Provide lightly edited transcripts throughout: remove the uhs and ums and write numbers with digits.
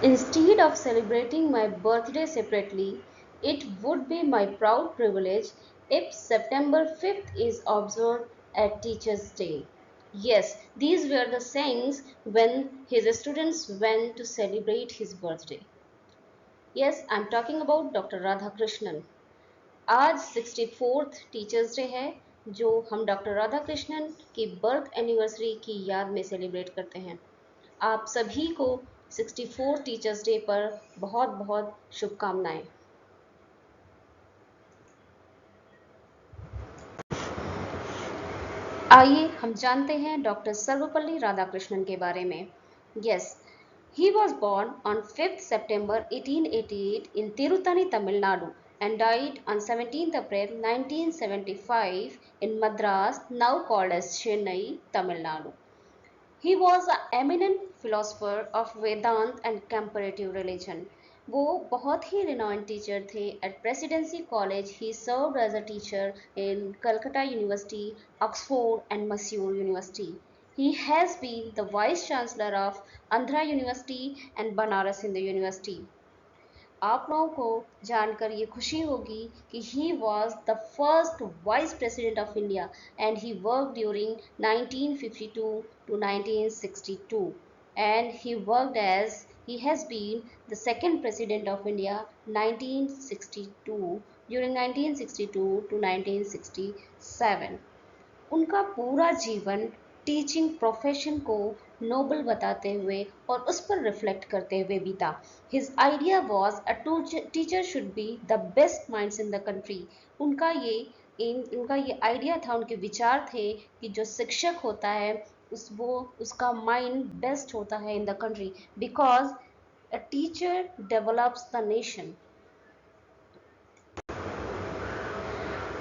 Instead of celebrating my birthday separately, it would be my proud privilege if September 5th is observed as Teachers' Day. Yes, these were the sayings when his students went to celebrate his birthday. Yes, I'm talking about Dr. Radhakrishnan. आज 64th teachers day है जो हम doctor Radhakrishnan की birth anniversary की याद में celebrate करते हैं। आप सभी को 64 टीचर्स डे पर बहुत बहुत शुभकामनाएं। आइए हम जानते हैं डॉक्टर सर्वपल्ली राधाकृष्णन के बारे में। Yes, he was born on 5th September 1888 in Tirutani, Tamil Nadu and died on 17th April 1975 in Madras, now called as Chennai, Tamil Nadu. He was an eminent philosopher of Vedant and comparative religion. वो बहुत ही renowned teacher थे at Presidency College. He served as a teacher in Calcutta University, Oxford and Mysore University. He has been the Vice Chancellor of Andhra University and Banaras Hindu University. आप लोगों को जानकर ये खुशी होगी कि he was the first vice president of India and he worked during 1952 to 1962 and he has been the second president of India 1962 during 1962 to 1967. उनका पूरा जीवन टीचिंग प्रोफेशन को नोबल बताते हुए और उस पर रिफ्लेक्ट करते हुए बीता। His idea was a teacher should be the best minds in the country. उनका ये आइडिया था, उनके विचार थे कि जो शिक्षक होता है उसका माइंड बेस्ट होता है in the country because a teacher develops the nation.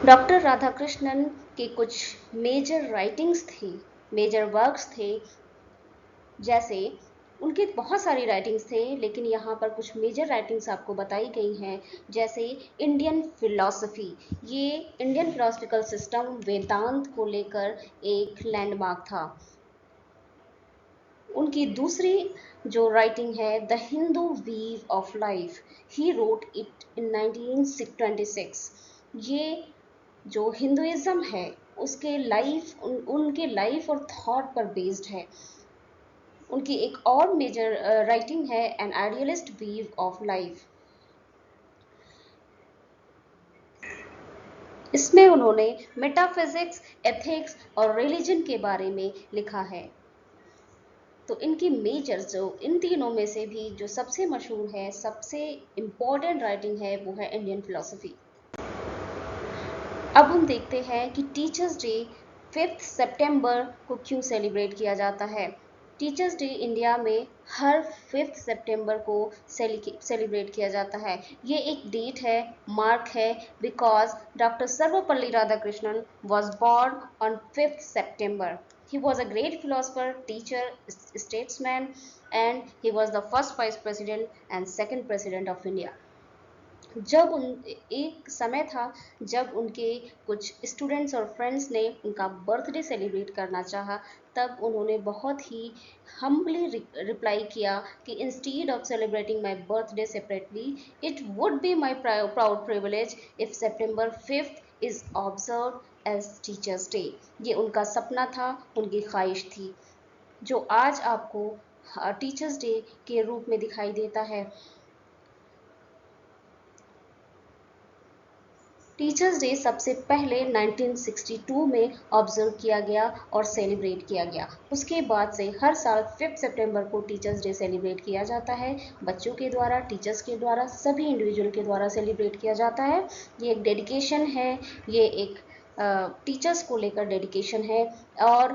Doctor Radhakrishnan के कुछ मेजर राइटिंग्स थी, मेजर वर्क्स थे, जैसे उनके बहुत सारी राइटिंग्स थे लेकिन यहाँ पर कुछ मेजर राइटिंग्स आपको बताई गई हैं, जैसे इंडियन फिलॉसफी। ये इंडियन फिलोसफिकल सिस्टम वेदांत को लेकर एक लैंडमार्क था। उनकी दूसरी जो राइटिंग है the Hindu view of life, he wrote it in 1926। ये जो हिंदुइज्म है उसके उनके लाइफ और थॉट पर बेस्ड है। उनकी एक और मेजर राइटिंग है an idealist view of life. इसमें उन्होंने मेटाफिजिक्स, एथिक्स और रिलीजन के बारे में लिखा है। तो इनकी मेजर जो इन तीनों में से भी जो सबसे मशहूर है, सबसे इम्पोर्टेंट राइटिंग है वो है इंडियन फिलोसफी। अब हम देखते हैं कि टीचर्स डे 5th सितंबर को क्यों सेलिब्रेट किया जाता है। टीचर्स डे इंडिया में हर 5th सितंबर को सेलिब्रेट किया जाता है। ये एक डेट है, मार्क है, because doctor Sarvepalli Radhakrishnan was born on 5th September. He was a great philosopher, teacher, statesman, and he was the first vice president and second president of India. एक समय था जब उनके कुछ स्टूडेंट्स और फ्रेंड्स ने उनका बर्थडे सेलिब्रेट करना चाहा, तब उन्होंने बहुत ही हम्बली रिप्लाई किया कि instead of celebrating my birthday separately, it would be my proud privilege if September 5th is observe as teachers day. ये उनका सपना था, उनकी ख्वाहिश थी, जो आज आपको टीचर्स डे के रूप में दिखाई देता है। टीचर्स डे सबसे पहले 1962 में ऑब्जर्व किया गया और सेलिब्रेट किया गया। उसके बाद से हर साल 5 सितंबर को टीचर्स डे सेलिब्रेट किया जाता है। बच्चों के द्वारा, टीचर्स के द्वारा, सभी इंडिविजुअल के द्वारा सेलिब्रेट किया जाता है। ये एक डेडिकेशन है, ये एक टीचर्स को लेकर डेडिकेशन है। और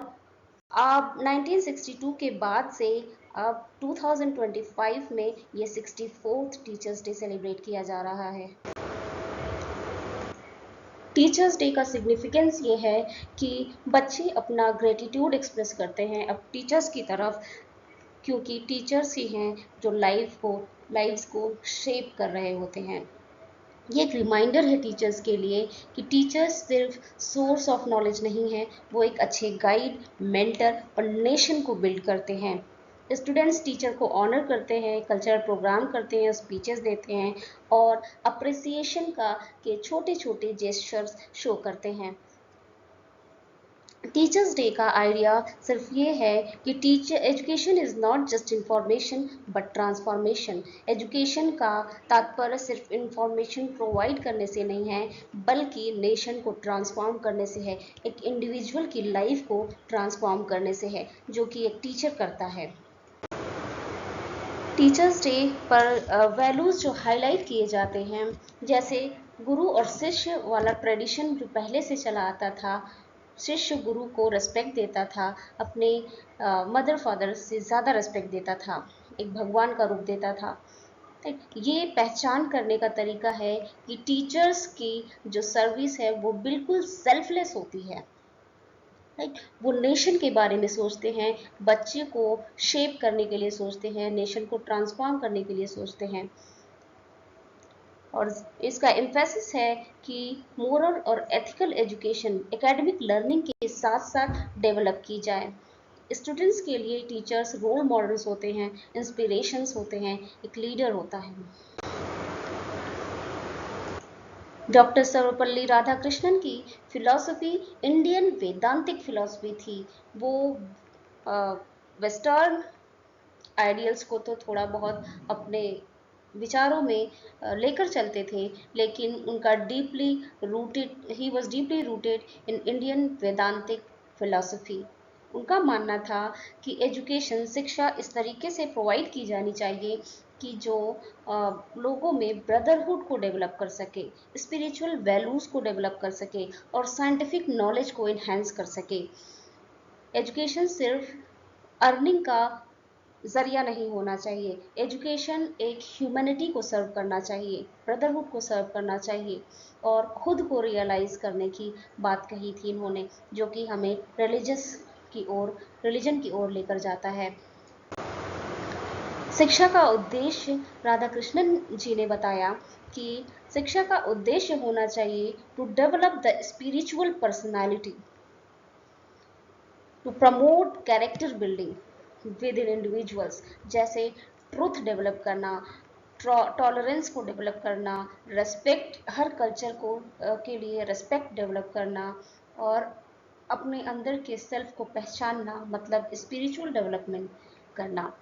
अब 1962 के बाद से अब 2025 में ये 64th टीचर्स डे सेलिब्रेट किया जा रहा है। टीचर्स डे का सिग्निफिकेंस ये है कि बच्चे अपना ग्रेटिट्यूड एक्सप्रेस करते हैं अब टीचर्स की तरफ, क्योंकि टीचर्स ही हैं जो लाइव्स को शेप कर रहे होते हैं। ये एक रिमाइंडर है टीचर्स के लिए कि टीचर्स सिर्फ सोर्स ऑफ नॉलेज नहीं है, वो एक अच्छे गाइड, मेंटर और नेशन को बिल्ड करते हैं। स्टूडेंट्स टीचर को ऑनर करते हैं, कल्चरल प्रोग्राम करते हैं, स्पीचेस देते हैं और अप्रिसिएशन का के छोटे छोटे जेस्चर्स शो करते हैं। टीचर्स डे का आइडिया सिर्फ ये है कि teacher education is not just information but transformation. Education का तात्पर्य सिर्फ इंफॉर्मेशन प्रोवाइड करने से नहीं है, बल्कि नेशन को ट्रांसफॉर्म करने से है, एक इंडिविजुअल की लाइफ को ट्रांसफॉर्म करने से है, जो कि एक टीचर करता है। टीचर्स डे पर वैल्यूज़ जो हाईलाइट किए जाते हैं, जैसे गुरु और शिष्य वाला ट्रेडिशन जो पहले से चला आता था, शिष्य गुरु को रिस्पेक्ट देता था, अपने मदर फादर से ज़्यादा रिस्पेक्ट देता था, एक भगवान का रूप देता था। ये पहचान करने का तरीका है कि टीचर्स की जो सर्विस है वो बिल्कुल सेल्फलेस होती है। राइट, वो नेशन के बारे में सोचते हैं, बच्चे को शेप करने के लिए सोचते हैं, नेशन को ट्रांसफॉर्म करने के लिए सोचते हैं। और इसका एम्फेसिस है कि मोरल और एथिकल एजुकेशन एकेडमिक लर्निंग के साथ साथ डेवलप की जाए। स्टूडेंट्स के लिए टीचर्स रोल मॉडल्स होते हैं, इंस्पिरेशंस होते हैं, एक लीडर होता है। डॉक्टर सर्वपल्ली राधाकृष्णन की फिलॉसफी इंडियन वेदांतिक फिलॉसफी थी। वो वेस्टर्न आइडियल्स को तो थोड़ा बहुत अपने विचारों में लेकर चलते थे, लेकिन उनका deeply rooted he was deeply rooted in Indian वेदांतिक philosophy. उनका मानना था कि एजुकेशन शिक्षा इस तरीके से प्रोवाइड की जानी चाहिए कि जो लोगों में ब्रदरहुड को डेवलप कर सके, स्पिरिचुअल वैल्यूज़ को डेवलप कर सके और साइंटिफिक नॉलेज को इन्हेंस कर सके। एजुकेशन सिर्फ अर्निंग का जरिया नहीं होना चाहिए। एजुकेशन एक ह्यूमैनिटी को सर्व करना चाहिए, ब्रदरहुड को सर्व करना चाहिए और खुद को रियलाइज करने की बात कही थी इन्होंने, जो कि हमें रिलीजन की ओर लेकर जाता है। शिक्षा का उद्देश्य राधा कृष्णन जी ने बताया कि शिक्षा का उद्देश्य होना चाहिए to develop the spiritual personality, to promote character building with in individuals, जैसे ट्रूथ डेवलप करना, टॉलरेंस को डेवलप करना, रेस्पेक्ट, हर कल्चर को के लिए रेस्पेक्ट डेवलप करना और अपने अंदर के सेल्फ को पहचानना, मतलब स्पिरिचुअल डेवलपमेंट करना।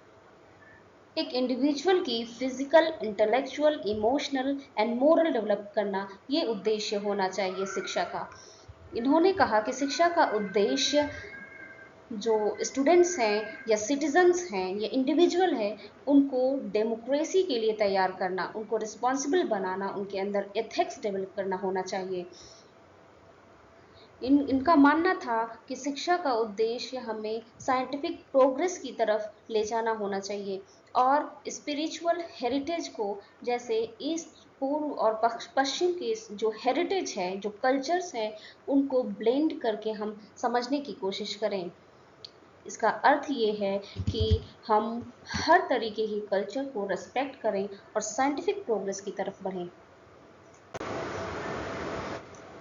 एक इंडिविजुअल की physical, intellectual, emotional and moral develop करना, ये उद्देश्य होना चाहिए शिक्षा का। इन्होंने कहा कि शिक्षा का उद्देश्य जो स्टूडेंट्स हैं या सिटीजन्स हैं या इंडिविजुअल है, उनको डेमोक्रेसी के लिए तैयार करना, उनको रिस्पॉन्सिबल बनाना, उनके अंदर एथिक्स डेवलप करना होना चाहिए। इनका मानना था कि शिक्षा का उद्देश्य हमें साइंटिफिक प्रोग्रेस की तरफ ले जाना होना चाहिए और स्पिरिचुअल हेरिटेज को, जैसे ईस्ट, पूर्व और पश्चिम के जो हेरिटेज है, जो कल्चर्स हैं, उनको ब्लेंड करके हम समझने की कोशिश करें। इसका अर्थ ये है कि हम हर तरीके की कल्चर को रेस्पेक्ट करें और साइंटिफिक प्रोग्रेस की तरफ बढ़ें।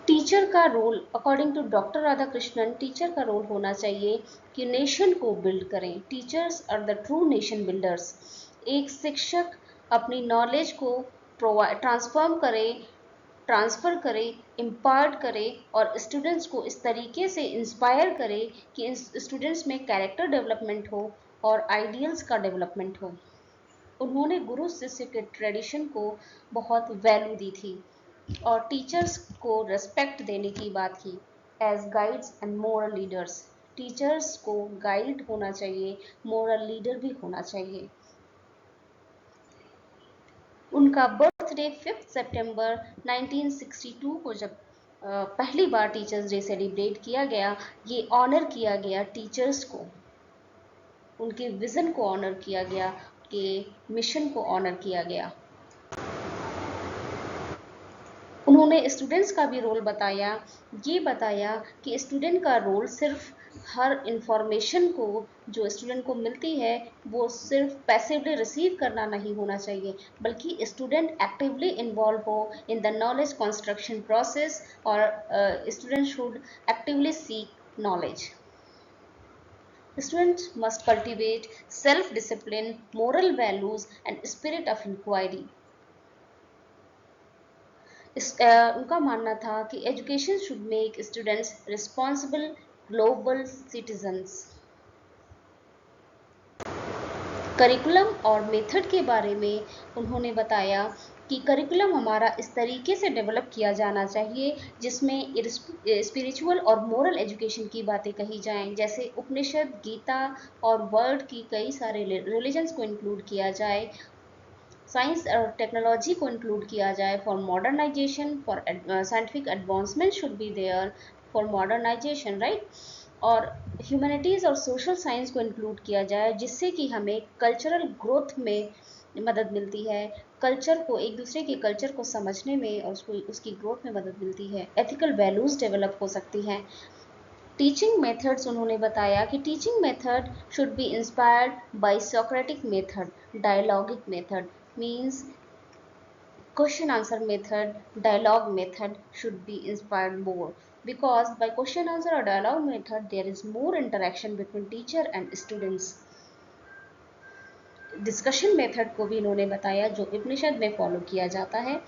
टीचर का role, according to doctor Radhakrishnan, teacher का रोल होना चाहिए कि नेशन को बिल्ड करें। Teachers are the true nation builders. एक शिक्षक अपनी नॉलेज को ट्रांसफ़र करे, इम्पार्ट करे और स्टूडेंट्स को इस तरीके से इंस्पायर करे कि स्टूडेंट्स में कैरेक्टर डेवलपमेंट हो और आइडियल्स का डेवलपमेंट हो। उन्होंने गुरु शिष्य के ट्रेडिशन को बहुत वैल्यू दी थी और टीचर्स को रेस्पेक्ट देने की बात की as guides and moral leaders. Teachers को गाइड होना चाहिए, मोरल लीडर भी होना चाहिए। उनका बर्थडे 5 सितंबर 1962 को जब पहली बार टीचर्स डे सेलिब्रेट किया गया, ये ऑनर किया गया टीचर्स को, उनके विज़न को ऑनर किया गया, उनके मिशन को ऑनर किया गया। उन्होंने स्टूडेंट्स का भी रोल बताया, ये बताया कि स्टूडेंट का रोल सिर्फ हर इंफॉर्मेशन को जो स्टूडेंट को मिलती है वो सिर्फ पैसिवली रिसीव करना नहीं होना चाहिए, बल्कि स्टूडेंट एक्टिवली इन्वॉल्व हो in the knowledge construction process और student should actively seek knowledge. Students must cultivate self-discipline, moral values and spirit of inquiry. उनका मानना था कि education should make students responsible global citizens. Curriculum और method के बारे में उन्होंने बताया कि करिकुलम हमारा इस तरीके से डेवलप किया जाना चाहिए जिसमें स्पिरिचुअल और मोरल एजुकेशन की बातें कही जाएं, जैसे उपनिषद, गीता और वर्ल्ड की कई सारे रिलीजन्स को इंक्लूड किया जाए, साइंस और टेक्नोलॉजी को इंक्लूड किया जाए for modernization, for scientific advancement should be there for modernization, right. और ह्यूमैनिटीज़ और सोशल साइंस को इंक्लूड किया जाए जिससे कि हमें कल्चरल ग्रोथ में मदद मिलती है, कल्चर को, एक दूसरे के कल्चर को समझने में और उसकी ग्रोथ में मदद मिलती है, एथिकल वैल्यूज़ डेवलप हो सकती हैं। टीचिंग मेथड्स उन्होंने बताया कि teaching method should be inspired by Socratic method, dialogic method means question answer method, dialogue method should be inspired more because by question answer or dialogue method there is more interaction between teacher and students. Discussion method को भी इन्होंने बताया जो उपनिषद में follow किया जाता है।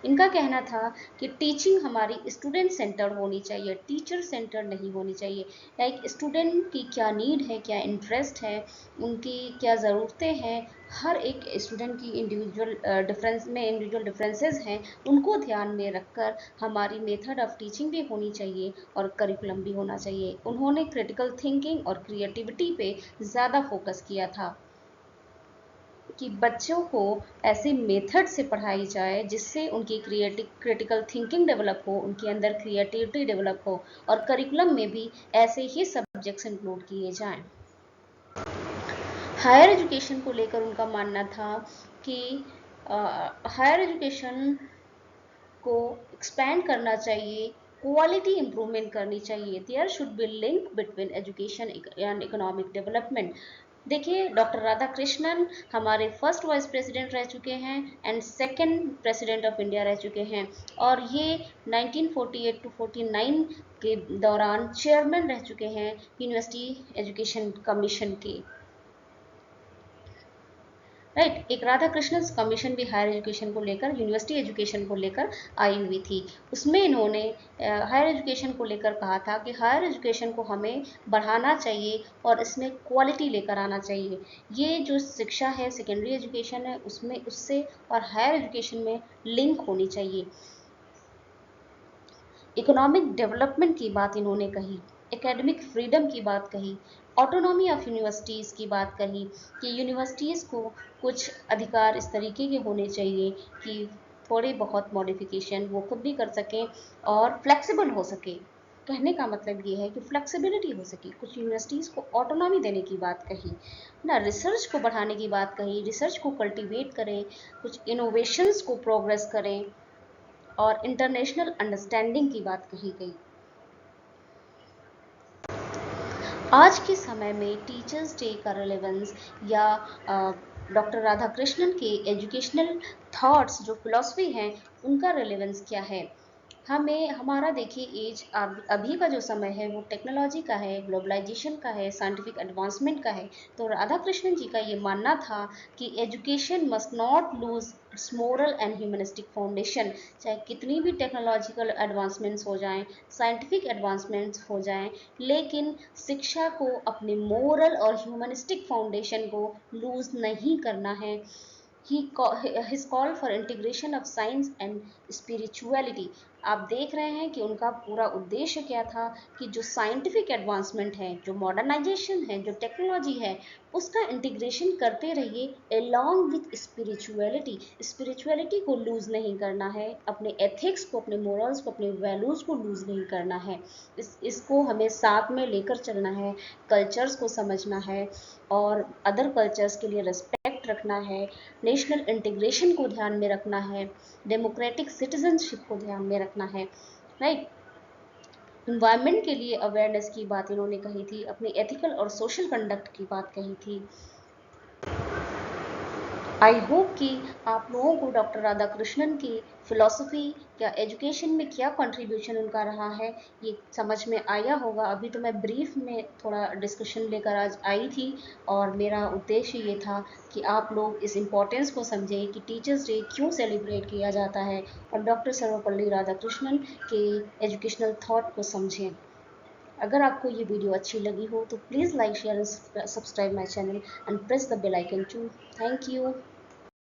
इनका कहना था कि टीचिंग हमारी स्टूडेंट सेंटर्ड होनी चाहिए, टीचर सेंटर्ड नहीं होनी चाहिए। लाइक स्टूडेंट की क्या नीड है, क्या इंटरेस्ट है, उनकी क्या ज़रूरतें हैं, हर एक स्टूडेंट की इंडिविजुअल डिफरेंसेस हैं, उनको ध्यान में रखकर हमारी मेथड ऑफ टीचिंग भी होनी चाहिए और करिकुलम भी होना चाहिए। उन्होंने क्रिटिकल थिंकिंग और क्रिएटिविटी पे ज़्यादा फोकस किया था कि बच्चों को ऐसे मेथड से पढ़ाई जाए जिससे उनकी क्रिटिकल थिंकिंग डेवलप हो, उनके अंदर क्रिएटिविटी डेवलप हो और करिकुलम में भी ऐसे ही सब्जेक्ट्स इंक्लूड किए जाएं। हायर एजुकेशन को लेकर उनका मानना था कि हायर एजुकेशन को एक्सपैंड करना चाहिए, क्वालिटी इंप्रूवमेंट करनी चाहिए, there should be link between education and economic development. देखिए, डॉक्टर राधा कृष्णन हमारे फर्स्ट वाइस प्रेसिडेंट रह चुके हैं and second president of India रह चुके हैं और ये 1948 टू 49 के दौरान चेयरमैन रह चुके हैं यूनिवर्सिटी एजुकेशन कमीशन के, राइट। एक राधा कृष्णन कमीशन भी हायर एजुकेशन को लेकर, यूनिवर्सिटी एजुकेशन को लेकर आई हुई थी। उसमें इन्होंने हायर एजुकेशन को लेकर कहा था कि हायर एजुकेशन को हमें बढ़ाना चाहिए और इसमें क्वालिटी लेकर आना चाहिए। ये जो शिक्षा है, सेकेंडरी एजुकेशन है, उसमें उससे और हायर एजुकेशन में लिंक होनी चाहिए। इकोनॉमिक डेवलपमेंट की बात इन्होंने कही, एकेडमिक फ्रीडम की बात कही, ऑटोनॉमी ऑफ यूनिवर्सिटीज़ की बात कही कि यूनिवर्सिटीज़ को कुछ अधिकार इस तरीके के होने चाहिए कि थोड़े बहुत मॉडिफिकेशन वो खुद भी कर सकें और फ्लेक्सिबल हो सके। कहने का मतलब ये है कि फ्लेक्सिबिलिटी हो सके। कुछ यूनिवर्सिटीज़ को ऑटोनॉमी देने की बात कही ना, रिसर्च को बढ़ाने की बात कही, रिसर्च को कल्टीवेट करें, कुछ इनोवेशंस को प्रोग्रेस करें और इंटरनेशनल अंडरस्टैंडिंग की बात कही गई। आज के समय में टीचर्स डे का रिलेवेंस या डॉक्टर राधा कृष्णन के एजुकेशनल थॉट्स जो फिलॉसफी हैं उनका रिलेवेंस क्या है। हमें हमारा देखिए एज अभी का जो समय है वो टेक्नोलॉजी का है, ग्लोबलाइजेशन का है, साइंटिफिक एडवांसमेंट का है। तो राधा कृष्णन जी का ये मानना था कि education must not lose its moral and humanistic foundation. चाहे कितनी भी टेक्नोलॉजिकल एडवांसमेंट्स हो जाएं, साइंटिफिक एडवांसमेंट्स हो जाएं, लेकिन शिक्षा को अपने मोरल और ह्यूमनिस्टिक फाउंडेशन को लूज नहीं करना है। his call for integration of science and spirituality। आप देख रहे हैं कि उनका पूरा उद्देश्य क्या था कि जो साइंटिफिक एडवांसमेंट है, जो मॉडर्नाइजेशन है, जो टेक्नोलॉजी है, उसका इंटीग्रेशन करते रहिए अलोंग विथ स्पिरिचुअलिटी। स्पिरिचुअलिटी को लूज नहीं करना है, अपने एथिक्स को, अपने मोरल्स को, अपने वैल्यूज को लूज नहीं करना है। इसको हमें साथ में लेकर चलना है, कल्चर्स को समझना है और अदर कल्चर्स के लिए रिस्पेक्ट रखना है, नेशनल इंटीग्रेशन को ध्यान में रखना है, डेमोक्रेटिक सिटीजनशिप को ध्यान में रखना है, राइट। इन्वायरमेंट के लिए अवेयरनेस की बात इन्होंने कही थी, अपनी एथिकल और सोशल कंडक्ट की बात कही थी। आई होप कि आप लोगों को डॉक्टर राधाकृष्णन की फिलॉसफी या एजुकेशन में क्या कंट्रीब्यूशन उनका रहा है ये समझ में आया होगा। अभी तो मैं ब्रीफ में थोड़ा डिस्कशन लेकर आज आई थी और मेरा उद्देश्य ये था कि आप लोग इस इम्पोर्टेंस को समझें कि टीचर्स डे क्यों सेलिब्रेट किया जाता है और डॉक्टर सर्वपल्ली राधाकृष्णन के एजुकेशनल थॉट को समझें। अगर आपको ये वीडियो अच्छी लगी हो तो please like share and subscribe my channel and press the bell icon too. Thank you.